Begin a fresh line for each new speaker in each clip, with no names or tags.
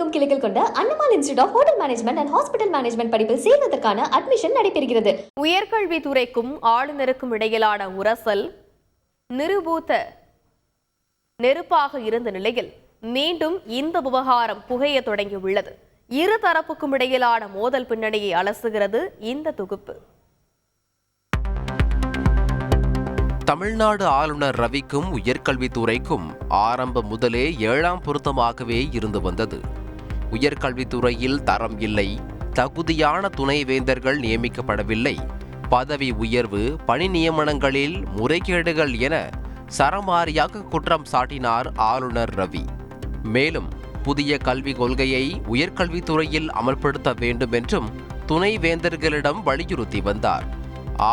தமிழகமெங்கும் கிளைகள் கொண்ட Annamal institute of hotel management and hospital management படிப்பில் சேர்வதற்கான அட்மிஷன் நடைபெறுகிறது.
உயர்கல்வித்துறைக்கும் ஆளுநருக்கும் இடையிலான உரசல் நிருபூத்த நெருப்பாக இருந்த நிலையில் மீண்டும் இந்த விவகாரம் புகைய தொடங்கியுள்ளது. இரு தரப்புக்கும் இடையிலான மோதல் பின்னணியை அலசுகிறது இந்த தொகுப்பு.
தமிழ்நாடு ஆளுநர் ரவிக்கும் உயர்கல்வித்துறைக்கும் ஆரம்ப முதலே 7ஆம் பொருத்தமாகவே இருந்து வந்தது. உயர்கல்வித்துறையில் தரம் இல்லை, தகுதியான துணைவேந்தர்கள் நியமிக்கப்படவில்லை, பதவி உயர்வு, பணி நியமனங்களில் முறைகேடுகள் என சரமாரியாக குற்றம் சாட்டினார் ஆளுநர் ரவி. மேலும் புதிய கல்விக் கொள்கையை உயர்கல்வித்துறையில் அமல்படுத்த வேண்டும் என்றும் துணைவேந்தர்களிடம் வலியுறுத்தி வந்தார்.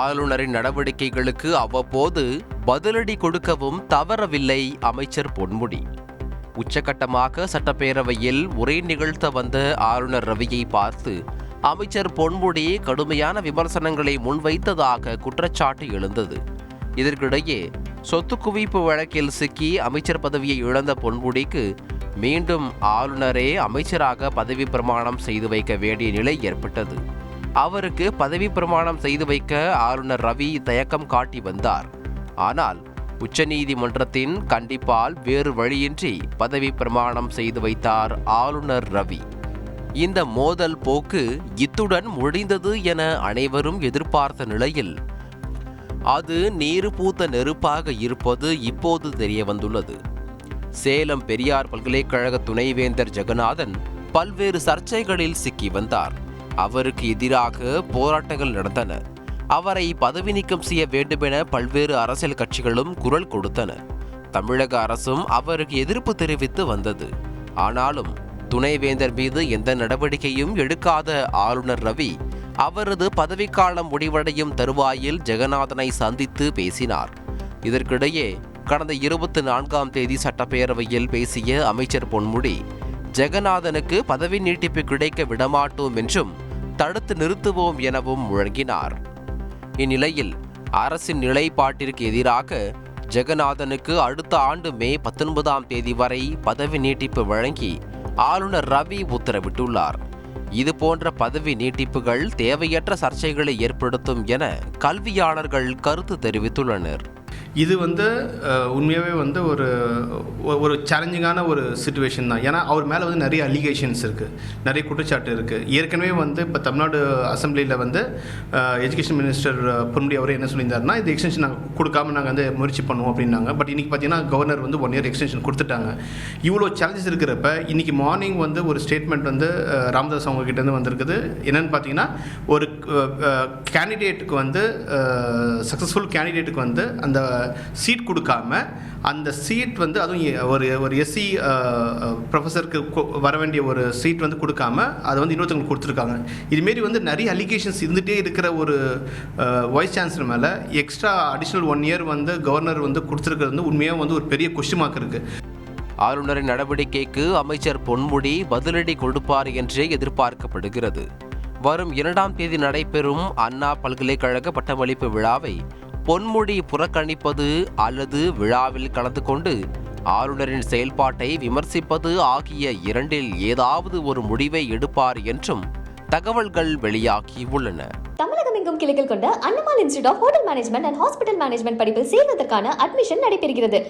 ஆளுநரின் நடவடிக்கைகளுக்கு அவ்வப்போது பதிலடி கொடுக்கவும் தவறவில்லை அமைச்சர் பொன்முடி. உச்சகட்டமாக சட்டப்பேரவையில் உரை நிகழ்த்த வந்த ஆளுநர் ரவியை பார்த்து அமைச்சர் பொன்முடி கடுமையான விமர்சனங்களை முன்வைத்ததாக குற்றச்சாட்டு எழுந்தது. இதற்கிடையே சொத்து குவிப்பு வழக்கில் சிக்கி அமைச்சர் பதவியை இழந்த பொன்முடிக்கு மீண்டும் ஆளுநரே அமைச்சராக பதவி பிரமாணம் செய்து வைக்க வேண்டிய நிலை ஏற்பட்டது. அவருக்கு பதவி பிரமாணம் செய்து வைக்க ஆளுநர் ரவி தயக்கம் காட்டி வந்தார். ஆனால் உச்சநீதிமன்றத்தின் கண்டிப்பால் வேறு வழியின்றி பதவி பிரமாணம் செய்து வைத்தார் ஆளுநர் ரவி. இந்த மோதல் போக்கு இத்துடன் முடிந்தது என அனைவரும் எதிர்பார்த்த நிலையில் அது நீர் பூத்த நெருப்பாக இருப்பது இப்போது தெரிய வந்துள்ளது. சேலம் பெரியார் பல்கலைக்கழக துணைவேந்தர் ஜெகநாதன் பல்வேறு சர்ச்சைகளில் சிக்கி வந்தார். அவருக்கு எதிராக போராட்டங்கள் நடந்தன. அவரை பதவி நீக்கம் செய்ய வேண்டுமென பல்வேறு அரசியல் கட்சிகளும் குரல் கொடுத்தன. தமிழக அரசும் அவருக்கு எதிர்ப்பு தெரிவித்து வந்தது. ஆனாலும் துணைவேந்தர் மீது எந்த நடவடிக்கையும் எடுக்காத ஆளுநர் ரவி அவரது பதவிக்காலம் முடிவடையும் தருவாயில் ஜெகநாதனை சந்தித்து பேசினார். இதற்கிடையே கடந்த 24ஆம் தேதி சட்டப்பேரவையில் பேசிய அமைச்சர் பொன்முடி ஜெகநாதனுக்கு பதவி நீட்டிப்பு கிடைக்க விடமாட்டோம் என்றும் தடுத்து நிறுத்துவோம் எனவும் முழங்கினார். இந்நிலையில் அரசின் நிலைப்பாட்டிற்கு எதிராக ஜெகநாதனுக்கு அடுத்த ஆண்டு மே 19ஆம் தேதி வரை பதவி நீட்டிப்பு வழங்கி ஆளுநர் ரவி உத்தரவிட்டுள்ளார். இதுபோன்ற பதவி நீட்டிப்புகள் தேவையற்ற சர்ச்சைகளை ஏற்படுத்தும் என கல்வியாளர்கள் கருத்து தெரிவித்துள்ளனர்.
இது உண்மையாகவே ஒரு சேலஞ்சிங்கான ஒரு சிச்சுவேஷன் தான். ஏன்னா அவர் மேலே நிறைய அலிகேஷன்ஸ் இருக்குது, நிறைய குற்றச்சாட்டு இருக்குது. ஏற்கனவே இப்போ தமிழ்நாடு அசம்பிளியில் எஜுகேஷன் மினிஸ்டர் பொன்முடி அவரே என்ன சொல்லியிருந்தாருன்னா, இது எக்ஸ்டென்ஷன் நாங்கள் கொடுக்காம நாங்கள் முயற்சி பண்ணுவோம் அப்படின்னாங்க. பட் இன்றைக்கி பார்த்தீங்கன்னா கவர்னர் 1 இயர் எக்ஸ்டென்ஷன் கொடுத்துட்டாங்க. இவ்வளோ சேலஞ்சஸ் இருக்கிறப்ப இன்றைக்கி மார்னிங் ஒரு ஸ்டேட்மெண்ட் ராமதாஸ் அவங்க கிட்டேருந்து வந்திருக்குது. என்னென்னு பார்த்தீங்கன்னா, ஒரு கேண்டிடேட்டுக்கு சக்ஸஸ்ஃபுல் கேண்டிடேட்டுக்கு அந்த சீட் கொடுக்காம அந்த சீட் அதுவும் ஒரு எஸ்சி ப்ரொஃபஸருக்கு வர வேண்டிய ஒரு சீட் கொடுக்காம அதை இன்னொருத்தவங்களுக்கு கொடுத்துருக்காங்க. இதுமாரி நிறைய அலிகேஷன்ஸ் இருந்துகிட்டே இருக்கிற ஒரு வைஸ் சான்சலர் மேலே எக்ஸ்ட்ரா அடிஷ்னல் 1 இயர் கவர்னர் கொடுத்துருக்கிறது உண்மையாக ஒரு பெரிய கொஸ்டின் மார்க் இருக்குது.
ஆளுநரின் நடவடிக்கைக்கு அமைச்சர் பொன்முடி பதிலடி கொடுப்பார் என்றே எதிர்பார்க்கப்படுகிறது. வரும் 2ஆம் தேதி நடைபெறும் அண்ணா பல்கலைக்கழக பட்டமளிப்பு விழாவை பொன்முடி புறக்கணிப்பது அல்லது விழாவில் கலந்து கொண்டு ஆளுநரின் செயல்பாட்டை விமர்சிப்பது ஆகிய இரண்டில் ஏதாவது ஒரு முடிவை எடுப்பார் என்றும் தகவல்கள் வெளியாகியுள்ளன.
தமிழகமெங்கும் கிளைகள் கொண்ட Annamal institute of hotel management and hospital management படிப்பில் சேர்வதற்கான அட்மிஷன் நடைபெறுகிறது.